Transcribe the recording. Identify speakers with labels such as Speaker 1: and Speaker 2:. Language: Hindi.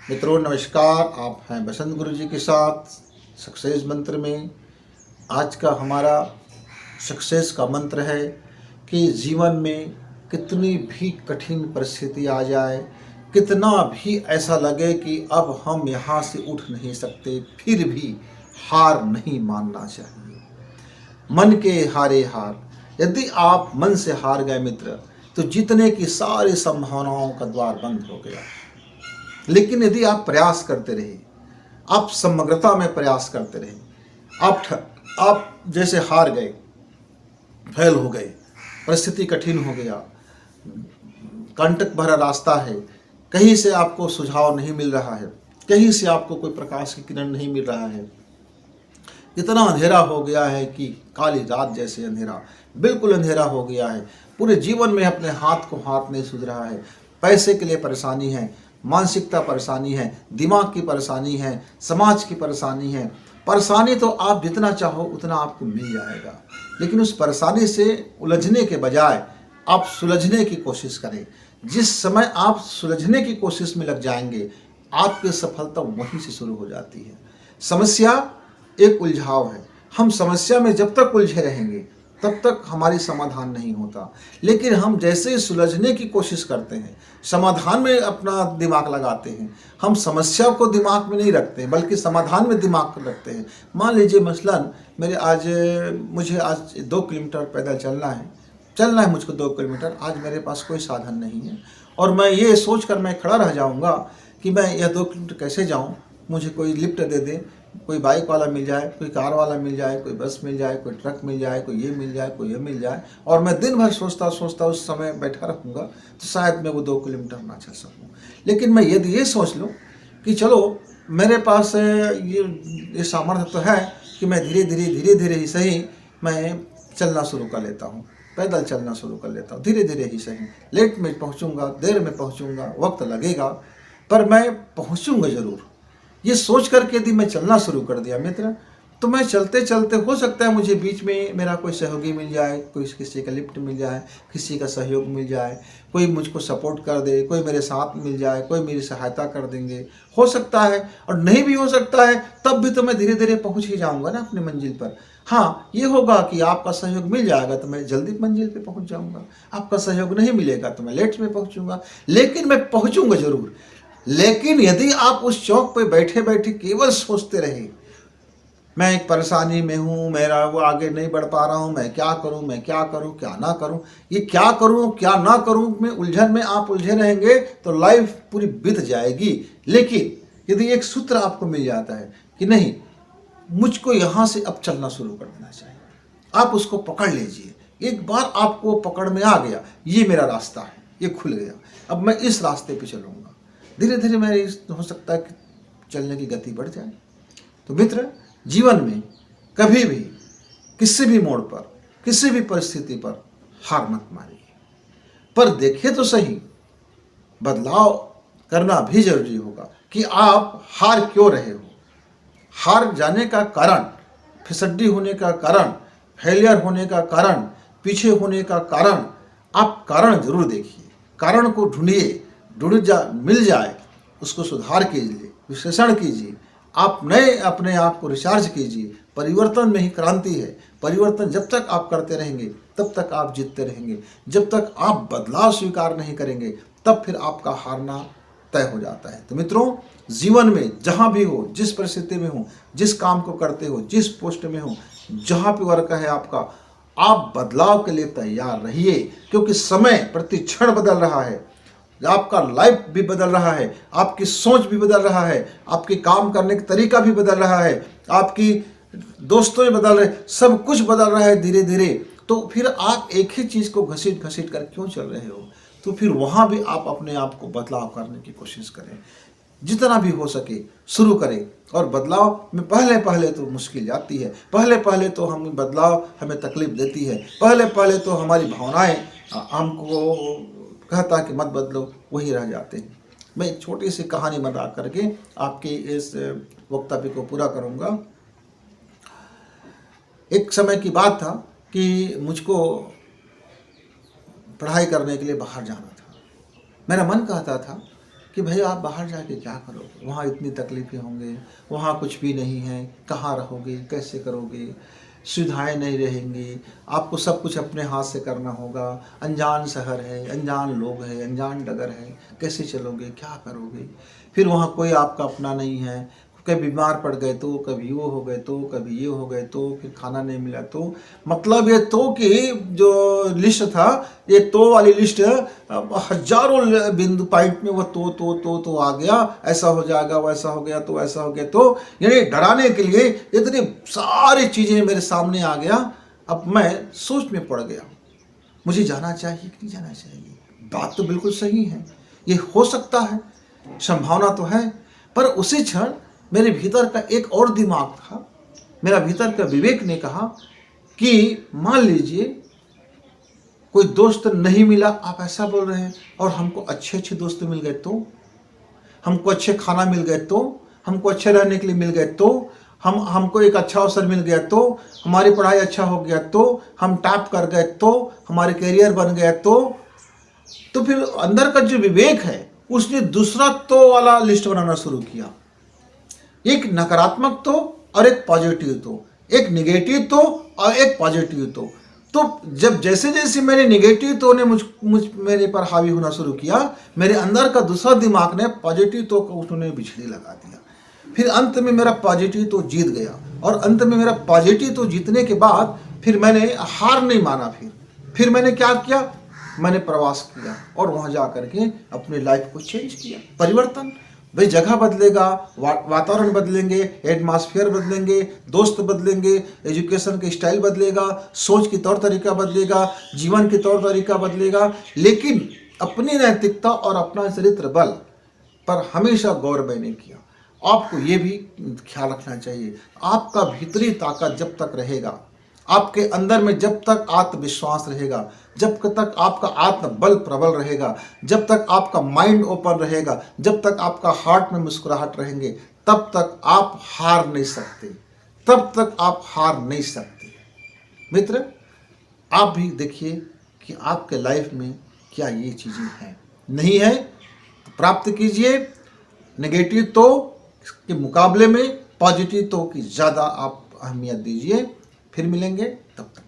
Speaker 1: मित्रों नमस्कार, आप हैं बसंत गुरु जी के साथ सक्सेस मंत्र में। आज का हमारा सक्सेस का मंत्र है कि जीवन में कितनी भी कठिन परिस्थिति आ जाए, कितना भी ऐसा लगे कि अब हम यहाँ से उठ नहीं सकते, फिर भी हार नहीं मानना चाहिए। मन के हारे हार। यदि आप मन से हार गए मित्र, तो जीतने की सारी संभावनाओं का द्वार बंद हो गया। लेकिन यदि आप प्रयास करते रहे, आप समग्रता में प्रयास करते रहे, आप जैसे हार गए, फेल हो गए, परिस्थिति कठिन हो गया, कंटक भरा रास्ता है, कहीं से आपको सुझाव नहीं मिल रहा है, कहीं से आपको कोई प्रकाश की किरण नहीं मिल रहा है, इतना अंधेरा हो गया है कि काली रात जैसे अंधेरा, बिल्कुल अंधेरा हो गया है। पूरे जीवन में अपने हाथ को हाथ नहीं सूझ रहा है। पैसे के लिए परेशानी है, मानसिकता परेशानी है, दिमाग की परेशानी है, समाज की परेशानी है। परेशानी तो आप जितना चाहो उतना आपको मिल जाएगा, लेकिन उस परेशानी से उलझने के बजाय आप सुलझने की कोशिश करें। जिस समय आप सुलझने की कोशिश में लग जाएंगे, आपकी सफलता वहीं से शुरू हो जाती है। समस्या एक उलझाव है। हम समस्या में जब तक उलझे रहेंगे तब तक हमारी समाधान नहीं होता। लेकिन हम जैसे ही सुलझने की कोशिश करते हैं, समाधान में अपना दिमाग लगाते हैं, हम समस्या को दिमाग में नहीं रखते हैं बल्कि समाधान में दिमाग को रखते हैं। मान लीजिए मसलन मुझे आज 2 किलोमीटर पैदल चलना है मुझको 2 किलोमीटर। आज मेरे पास कोई साधन नहीं है और मैं ये सोच कर मैं खड़ा रह जाऊँगा कि मैं यह 2 किलोमीटर कैसे जाऊँ, मुझे कोई लिफ्ट दे दे, कोई बाइक वाला मिल जाए, कोई कार वाला मिल जाए, कोई बस मिल जाए, कोई ट्रक मिल जाए, कोई ये मिल जाए, कोई ये मिल जाए, और मैं दिन भर सोचता उस समय बैठा रहूँगा तो शायद मैं वो 2 किलोमीटर ना चल सकूँ। लेकिन मैं यदि ये सोच लूँ कि चलो मेरे पास ये सामर्थ्य तो है कि मैं धीरे धीरे ही सही मैं चलना शुरू कर लेता हूँ, पैदल चलना शुरू कर लेता हूँ, धीरे धीरे ही सही। लेट में पहुँचूँगा, देर में पहुँचूँगा, वक्त लगेगा, पर मैं पहुँचूँगा ज़रूर। ये सोच करके यदि मैं चलना शुरू कर दिया मित्र, तो मैं चलते चलते हो सकता है मुझे बीच में मेरा कोई सहयोगी मिल जाए, कोई किसी का लिफ्ट मिल जाए, किसी का सहयोग मिल जाए, कोई मुझको सपोर्ट कर दे, कोई मेरे साथ मिल जाए, कोई मेरी सहायता कर देंगे, हो सकता है। और नहीं भी हो सकता है तब भी तो मैं धीरे धीरे पहुंच ही जाऊंगा ना अपनी मंजिल पर। हाँ, ये होगा कि आपका सहयोग मिल जाएगा तो मैं जल्दी मंजिल पे पहुंच जाऊंगा, आपका सहयोग नहीं मिलेगा तो मैं लेट में पहुंचूंगा, लेकिन मैं पहुंचूंगा जरूर। लेकिन यदि आप उस चौक पे बैठे बैठे केवल सोचते रहे, मैं एक परेशानी में हूँ, मेरा वो आगे नहीं बढ़ पा रहा हूँ, मैं क्या करूँ, मैं क्या करूँ, क्या ना करूँ, ये क्या करूँ क्या ना करूँ में उलझन में आप उलझे रहेंगे तो लाइफ पूरी बीत जाएगी। लेकिन यदि एक सूत्र आपको मिल जाता है कि नहीं, मुझको यहाँ से अब चलना शुरू कर देना चाहिए, आप उसको पकड़ लीजिए। एक बार आपको पकड़ में आ गया, ये मेरा रास्ता है, ये खुल गया, अब मैं इस रास्ते पे चलूँगा, धीरे धीरे मेरे हो सकता है कि चलने की गति बढ़ जाए। तो मित्र, जीवन में कभी भी किसी भी मोड़ पर, किसी भी परिस्थिति पर हार मत मानिए, पर देखिए तो सही, बदलाव करना भी जरूरी होगा कि आप हार क्यों रहे हो। हार जाने का कारण, फिसड्डी होने का कारण, फेलियर होने का कारण, पीछे होने का कारण, आप कारण जरूर देखिए, कारण को ढूंढिए, मिल जाए उसको सुधार कीजिए, विश्लेषण कीजिए, आप नए अपने आप को रिचार्ज कीजिए। परिवर्तन में ही क्रांति है। परिवर्तन जब तक आप करते रहेंगे तब तक आप जीतते रहेंगे। जब तक आप बदलाव स्वीकार नहीं करेंगे तब फिर आपका हारना तय हो जाता है। तो मित्रों, जीवन में जहाँ भी हो, जिस परिस्थिति में हो, जिस काम को करते हो, जिस पोस्ट में हो, जहाँ पे वर्क है आपका, आप बदलाव के लिए तैयार रहिए, क्योंकि समय प्रति क्षण बदल रहा है, आपका लाइफ भी बदल रहा है, आपकी सोच भी बदल रहा है, आपके काम करने का तरीका भी बदल रहा है, आपकी दोस्तों में बदल रहे, सब कुछ बदल रहा है धीरे धीरे। तो फिर आप एक ही चीज़ को घसीट घसीट कर क्यों चल रहे हो? तो फिर वहाँ भी आप अपने आप को बदलाव करने की कोशिश करें, जितना भी हो सके शुरू करें। और बदलाव में पहले पहले तो मुश्किल जाती है, पहले पहले तो हम बदलाव हमें तकलीफ देती है, पहले पहले तो हमारी भावनाएं हमको कहता कि मत बदलो, वही रह जाते हैं। मैं एक छोटी सी कहानी बता करके आपके इस वक्तव्य को पूरा करूँगा। एक समय की बात था कि मुझको पढ़ाई करने के लिए बाहर जाना था। मेरा मन कहता था कि भाई आप बाहर जाके क्या करोगे, वहाँ इतनी तकलीफ़ें होंगे, वहाँ कुछ भी नहीं है, कहाँ रहोगे, कैसे करोगे, सुविधाएं नहीं रहेंगी, आपको सब कुछ अपने हाथ से करना होगा, अनजान शहर है, अनजान लोग हैं, अनजान डगर है, कैसे चलोगे, क्या करोगे। फिर वहाँ कोई आपका अपना नहीं है, कभी बीमार पड़ गए तो, कभी वो हो गए तो, कभी ये हो गए तो, फिर खाना नहीं मिला तो, मतलब ये तो कि जो लिस्ट था, ये तो वाली लिस्ट हजारों बिंदु पॉइंट में वो तो आ गया, ऐसा हो जाएगा, वैसा हो गया तो, ऐसा हो गया तो, यानी डराने के लिए इतनी सारी चीज़ें मेरे सामने आ गया। अब मैं सोच में पड़ गया, मुझे जाना चाहिए कि नहीं जाना चाहिए। बात तो बिल्कुल सही है, ये हो सकता है, संभावना तो है, पर उसी क्षण मेरे भीतर का एक और दिमाग था, मेरा भीतर का विवेक ने कहा कि मान लीजिए कोई दोस्त नहीं मिला, आप ऐसा बोल रहे हैं, और हमको अच्छे अच्छे दोस्त मिल गए तो, हमको अच्छे खाना मिल गए तो, हमको अच्छे रहने के लिए मिल गए तो, हमको एक अच्छा अवसर मिल गया तो, हमारी पढ़ाई अच्छा हो गया तो, हम टॉप कर गए तो, हमारे करियर बन गया तो फिर अंदर का जो विवेक है उसने दूसरा तो वाला लिस्ट बनाना शुरू किया। एक नकारात्मक तो और एक पॉजिटिव तो, एक निगेटिव तो और एक पॉजिटिव तो जब जैसे जैसे मेरे निगेटिव तो ने मुझ मेरे पर हावी होना शुरू किया, मेरे अंदर का दूसरा दिमाग ने पॉजिटिव तो को उसने बिछड़ी लगा दिया। फिर अंत में मेरा पॉजिटिव तो जीत गया, और अंत में मेरा पॉजिटिव तो जीतने के बाद फिर मैंने हार नहीं माना। फिर मैंने क्या किया, मैंने प्रवास किया और वहाँ जा करके अपनी लाइफ को चेंज किया। परिवर्तन भाई, जगह बदलेगा, वातावरण बदलेंगे, एटमॉस्फेयर बदलेंगे, दोस्त बदलेंगे, एजुकेशन के स्टाइल बदलेगा, सोच की तौर तरीका बदलेगा, जीवन की तौर तरीका बदलेगा, लेकिन अपनी नैतिकता और अपना चरित्र बल पर हमेशा गौर मैंने किया। आपको ये भी ख्याल रखना चाहिए, आपका भीतरी ताकत जब तक रहेगा, आपके अंदर में जब तक आत्मविश्वास रहेगा, जब तक आपका आत्मबल प्रबल रहेगा, जब तक आपका माइंड ओपन रहेगा, जब तक आपका हार्ट में मुस्कुराहट रहेंगे, तब तक आप हार नहीं सकते, तब तक आप हार नहीं सकते। मित्र, आप भी देखिए कि आपके लाइफ में क्या ये चीज़ें हैं, नहीं है तो प्राप्त कीजिए। नेगेटिव तो के मुकाबले में पॉजिटिव तो की ज़्यादा आप अहमियत दीजिए। फिर मिलेंगे, तब तक।